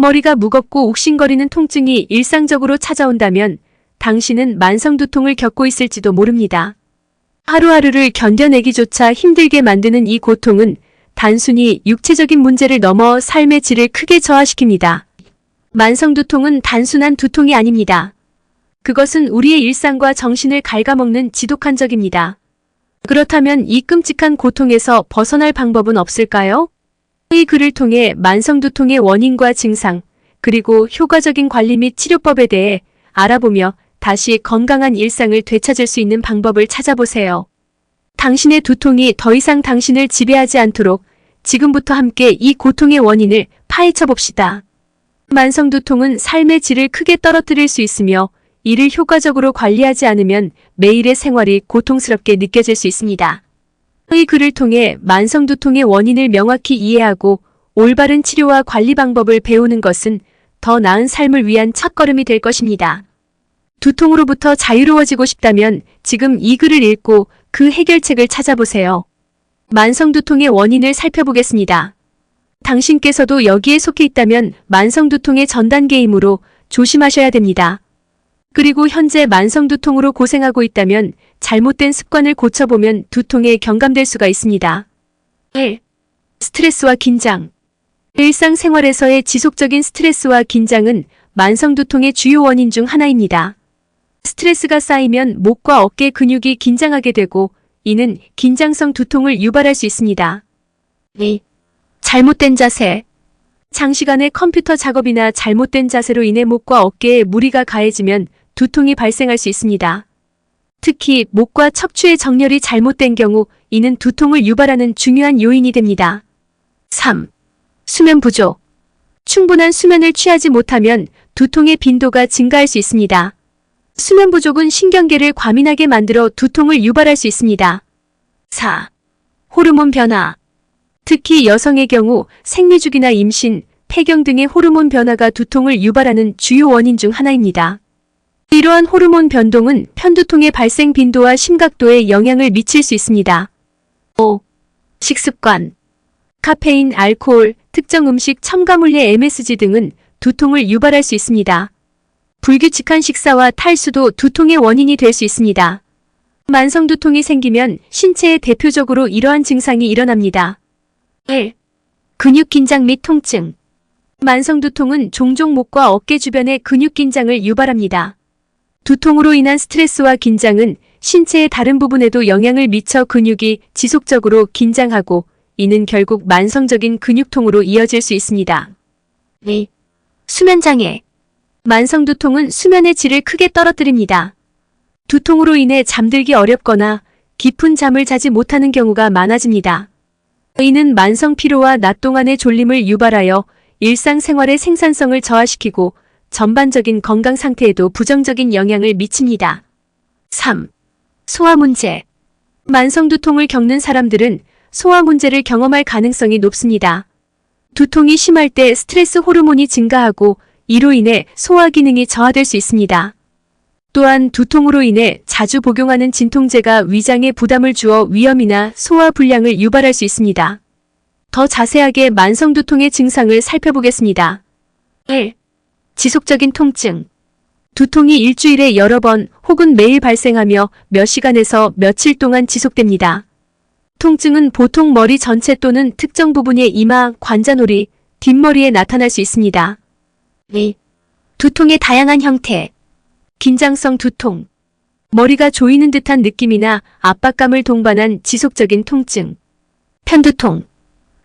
머리가 무겁고 욱신거리는 통증이 일상적으로 찾아온다면 당신은 만성두통을 겪고 있을지도 모릅니다. 하루하루를 견뎌내기조차 힘들게 만드는 이 고통은 단순히 육체적인 문제를 넘어 삶의 질을 크게 저하시킵니다. 만성두통은 단순한 두통이 아닙니다. 그것은 우리의 일상과 정신을 갉아먹는 지독한 적입니다. 그렇다면 이 끔찍한 고통에서 벗어날 방법은 없을까요? 이 글을 통해 만성두통의 원인과 증상, 그리고 효과적인 관리 및 치료법에 대해 알아보며 다시 건강한 일상을 되찾을 수 있는 방법을 찾아보세요. 당신의 두통이 더 이상 당신을 지배하지 않도록 지금부터 함께 이 고통의 원인을 파헤쳐 봅시다. 만성두통은 삶의 질을 크게 떨어뜨릴 수 있으며 이를 효과적으로 관리하지 않으면 매일의 생활이 고통스럽게 느껴질 수 있습니다. 이 글을 통해 만성두통의 원인을 명확히 이해하고 올바른 치료와 관리 방법을 배우는 것은 더 나은 삶을 위한 첫걸음이 될 것입니다. 두통으로부터 자유로워지고 싶다면 지금 이 글을 읽고 그 해결책을 찾아보세요. 만성두통의 원인을 살펴보겠습니다. 당신께서도 여기에 속해 있다면 만성두통의 전 단계이므로 조심하셔야 됩니다. 그리고 현재 만성두통으로 고생하고 있다면 잘못된 습관을 고쳐보면 두통에 경감될 수가 있습니다. 1. 스트레스와 긴장. 일상생활에서의 지속적인 스트레스와 긴장은 만성두통의 주요 원인 중 하나입니다. 스트레스가 쌓이면 목과 어깨 근육이 긴장하게 되고 이는 긴장성 두통을 유발할 수 있습니다. 2. 잘못된 자세. 장시간의 컴퓨터 작업이나 잘못된 자세로 인해 목과 어깨에 무리가 가해지면 두통이 발생할 수 있습니다. 특히 목과 척추의 정렬이 잘못된 경우 이는 두통을 유발하는 중요한 요인이 됩니다. 3. 수면 부족. 충분한 수면을 취하지 못하면 두통의 빈도가 증가할 수 있습니다. 수면 부족은 신경계를 과민하게 만들어 두통을 유발할 수 있습니다. 4. 호르몬 변화. 특히 여성의 경우 생리주기나 임신, 폐경 등의 호르몬 변화가 두통을 유발하는 주요 원인 중 하나입니다. 이러한 호르몬 변동은 편두통의 발생 빈도와 심각도에 영향을 미칠 수 있습니다. 5. 식습관. 카페인, 알코올, 특정 음식, 첨가물의 MSG 등은 두통을 유발할 수 있습니다. 불규칙한 식사와 탈수도 두통의 원인이 될 수 있습니다. 만성두통이 생기면 신체에 대표적으로 이러한 증상이 일어납니다. 1. 근육 긴장 및 통증. 만성두통은 종종 목과 어깨 주변의 근육 긴장을 유발합니다. 두통으로 인한 스트레스와 긴장은 신체의 다른 부분에도 영향을 미쳐 근육이 지속적으로 긴장하고 이는 결국 만성적인 근육통으로 이어질 수 있습니다. 2. 수면장애. 만성두통은 수면의 질을 크게 떨어뜨립니다. 두통으로 인해 잠들기 어렵거나 깊은 잠을 자지 못하는 경우가 많아집니다. 이는 만성 피로와 낮 동안의 졸림을 유발하여 일상생활의 생산성을 저하시키고 전반적인 건강 상태에도 부정적인 영향을 미칩니다. 3. 소화 문제. 만성두통을 겪는 사람들은 소화 문제를 경험할 가능성이 높습니다. 두통이 심할 때 스트레스 호르몬이 증가하고 이로 인해 소화 기능이 저하될 수 있습니다. 또한 두통으로 인해 자주 복용하는 진통제가 위장에 부담을 주어 위염이나 소화 불량을 유발할 수 있습니다. 더 자세하게 만성두통의 증상을 살펴보겠습니다. 1. 지속적인 통증. 두통이 일주일에 여러 번 혹은 매일 발생하며 몇 시간에서 며칠 동안 지속됩니다. 통증은 보통 머리 전체 또는 특정 부분의 이마, 관자놀이, 뒷머리에 나타날 수 있습니다. 2. 두통의 다양한 형태. 긴장성 두통. 머리가 조이는 듯한 느낌이나 압박감을 동반한 지속적인 통증. 편두통.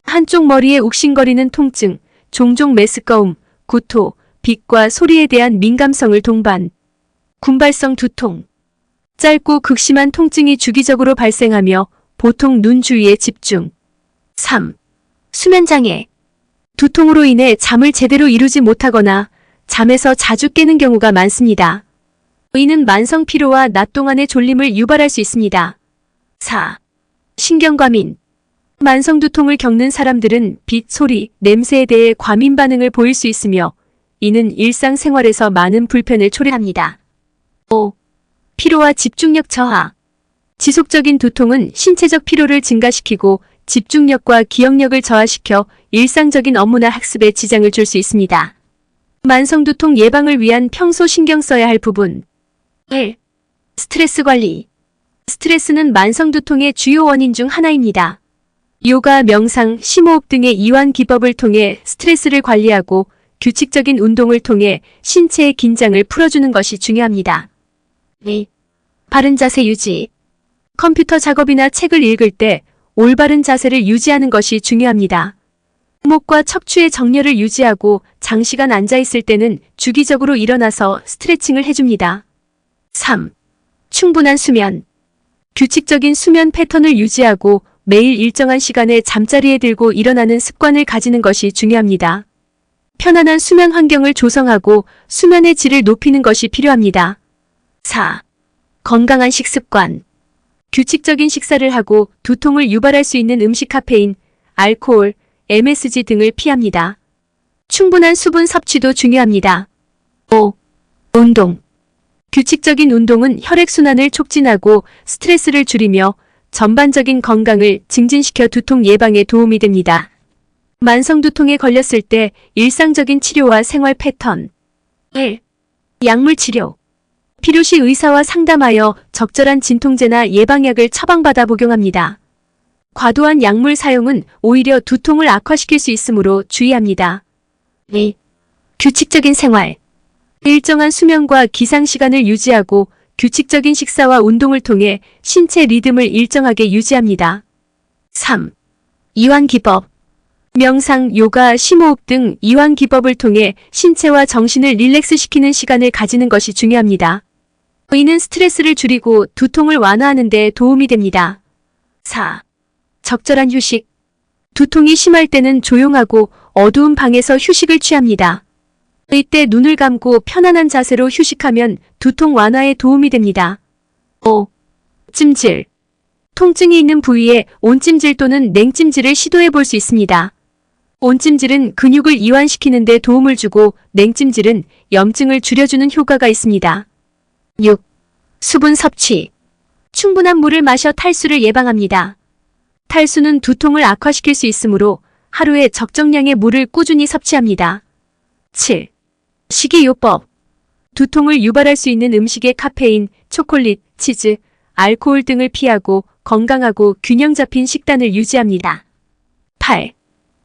한쪽 머리에 욱신거리는 통증, 종종 메스꺼움, 구토, 빛과 소리에 대한 민감성을 동반. 군발성 두통. 짧고 극심한 통증이 주기적으로 발생하며 보통 눈 주위에 집중. 3. 수면장애. 두통으로 인해 잠을 제대로 이루지 못하거나 잠에서 자주 깨는 경우가 많습니다. 이는 만성 피로와 낮 동안의 졸림을 유발할 수 있습니다. 4. 신경과민. 만성 두통을 겪는 사람들은 빛, 소리, 냄새에 대해 과민 반응을 보일 수 있으며 이는 일상생활에서 많은 불편을 초래합니다. 5. 피로와 집중력 저하. 지속적인 두통은 신체적 피로를 증가시키고 집중력과 기억력을 저하시켜 일상적인 업무나 학습에 지장을 줄 수 있습니다. 만성두통 예방을 위한 평소 신경 써야 할 부분. 1. 스트레스 관리. 스트레스는 만성두통의 주요 원인 중 하나입니다. 요가, 명상, 심호흡 등의 이완 기법을 통해 스트레스를 관리하고 규칙적인 운동을 통해 신체의 긴장을 풀어주는 것이 중요합니다. 2. 바른 자세 유지. 컴퓨터 작업이나 책을 읽을 때 올바른 자세를 유지하는 것이 중요합니다. 목과 척추의 정렬을 유지하고 장시간 앉아있을 때는 주기적으로 일어나서 스트레칭을 해줍니다. 3. 충분한 수면. 규칙적인 수면 패턴을 유지하고 매일 일정한 시간에 잠자리에 들고 일어나는 습관을 가지는 것이 중요합니다. 편안한 수면 환경을 조성하고 수면의 질을 높이는 것이 필요합니다. 4. 건강한 식습관. 규칙적인 식사를 하고 두통을 유발할 수 있는 음식, 카페인, 알코올, MSG 등을 피합니다. 충분한 수분 섭취도 중요합니다. 5. 운동. 규칙적인 운동은 혈액순환을 촉진하고 스트레스를 줄이며 전반적인 건강을 증진시켜 두통 예방에 도움이 됩니다. 만성두통에 걸렸을 때 일상적인 치료와 생활 패턴. 1. 약물 치료. 필요시 의사와 상담하여 적절한 진통제나 예방약을 처방받아 복용합니다. 과도한 약물 사용은 오히려 두통을 악화시킬 수 있으므로 주의합니다. 2. 규칙적인 생활. 일정한 수면과 기상시간을 유지하고 규칙적인 식사와 운동을 통해 신체 리듬을 일정하게 유지합니다. 3. 이완 기법. 명상, 요가, 심호흡 등 이완 기법을 통해 신체와 정신을 릴렉스시키는 시간을 가지는 것이 중요합니다. 이는 스트레스를 줄이고 두통을 완화하는 데 도움이 됩니다. 4. 적절한 휴식. 두통이 심할 때는 조용하고 어두운 방에서 휴식을 취합니다. 이때 눈을 감고 편안한 자세로 휴식하면 두통 완화에 도움이 됩니다. 5. 찜질. 통증이 있는 부위에 온찜질 또는 냉찜질을 시도해 볼 수 있습니다. 온찜질은 근육을 이완시키는 데 도움을 주고 냉찜질은 염증을 줄여주는 효과가 있습니다. 6. 수분 섭취. 충분한 물을 마셔 탈수를 예방합니다. 탈수는 두통을 악화시킬 수 있으므로 하루에 적정량의 물을 꾸준히 섭취합니다. 7. 식이요법. 두통을 유발할 수 있는 음식의 카페인, 초콜릿, 치즈, 알코올 등을 피하고 건강하고 균형 잡힌 식단을 유지합니다. 8.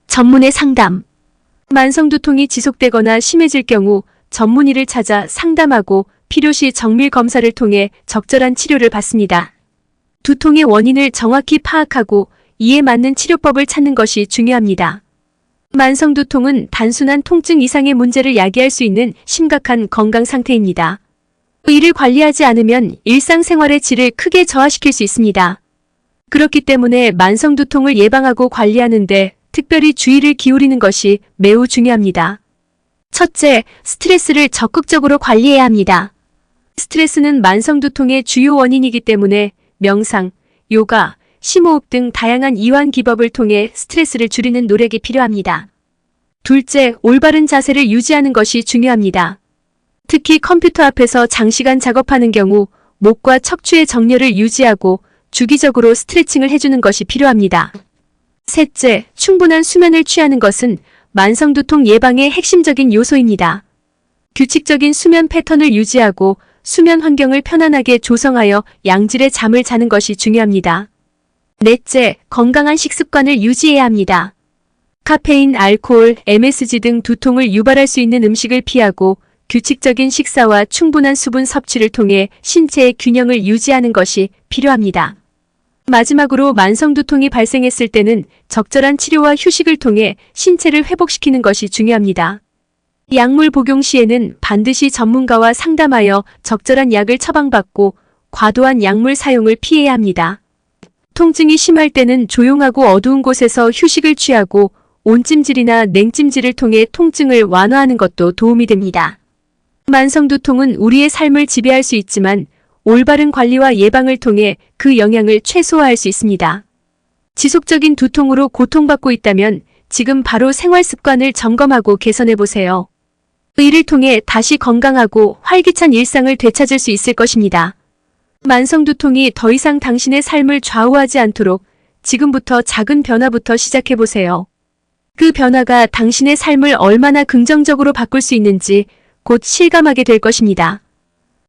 전문의 상담. 만성두통이 지속되거나 심해질 경우 전문의를 찾아 상담하고 필요시 정밀 검사를 통해 적절한 치료를 받습니다. 두통의 원인을 정확히 파악하고 이에 맞는 치료법을 찾는 것이 중요합니다. 만성두통은 단순한 통증 이상의 문제를 야기할 수 있는 심각한 건강 상태입니다. 이를 관리하지 않으면 일상생활의 질을 크게 저하시킬 수 있습니다. 그렇기 때문에 만성두통을 예방하고 관리하는데 특별히 주의를 기울이는 것이 매우 중요합니다. 첫째, 스트레스를 적극적으로 관리해야 합니다. 스트레스는 만성두통의 주요 원인이기 때문에 명상, 요가, 심호흡 등 다양한 이완 기법을 통해 스트레스를 줄이는 노력이 필요합니다. 둘째, 올바른 자세를 유지하는 것이 중요합니다. 특히 컴퓨터 앞에서 장시간 작업하는 경우 목과 척추의 정렬을 유지하고 주기적으로 스트레칭을 해주는 것이 필요합니다. 셋째, 충분한 수면을 취하는 것은 만성두통 예방의 핵심적인 요소입니다. 규칙적인 수면 패턴을 유지하고 수면 환경을 편안하게 조성하여 양질의 잠을 자는 것이 중요합니다. 넷째, 건강한 식습관을 유지해야 합니다. 카페인, 알코올, MSG 등 두통을 유발할 수 있는 음식을 피하고 규칙적인 식사와 충분한 수분 섭취를 통해 신체의 균형을 유지하는 것이 필요합니다. 마지막으로 만성두통이 발생했을 때는 적절한 치료와 휴식을 통해 신체를 회복시키는 것이 중요합니다. 약물 복용 시에는 반드시 전문가와 상담하여 적절한 약을 처방받고 과도한 약물 사용을 피해야 합니다. 통증이 심할 때는 조용하고 어두운 곳에서 휴식을 취하고 온찜질이나 냉찜질을 통해 통증을 완화하는 것도 도움이 됩니다. 만성두통은 우리의 삶을 지배할 수 있지만 올바른 관리와 예방을 통해 그 영향을 최소화할 수 있습니다. 지속적인 두통으로 고통받고 있다면 지금 바로 생활 습관을 점검하고 개선해보세요. 이를 통해 다시 건강하고 활기찬 일상을 되찾을 수 있을 것입니다. 만성두통이 더 이상 당신의 삶을 좌우하지 않도록 지금부터 작은 변화부터 시작해보세요. 그 변화가 당신의 삶을 얼마나 긍정적으로 바꿀 수 있는지 곧 실감하게 될 것입니다.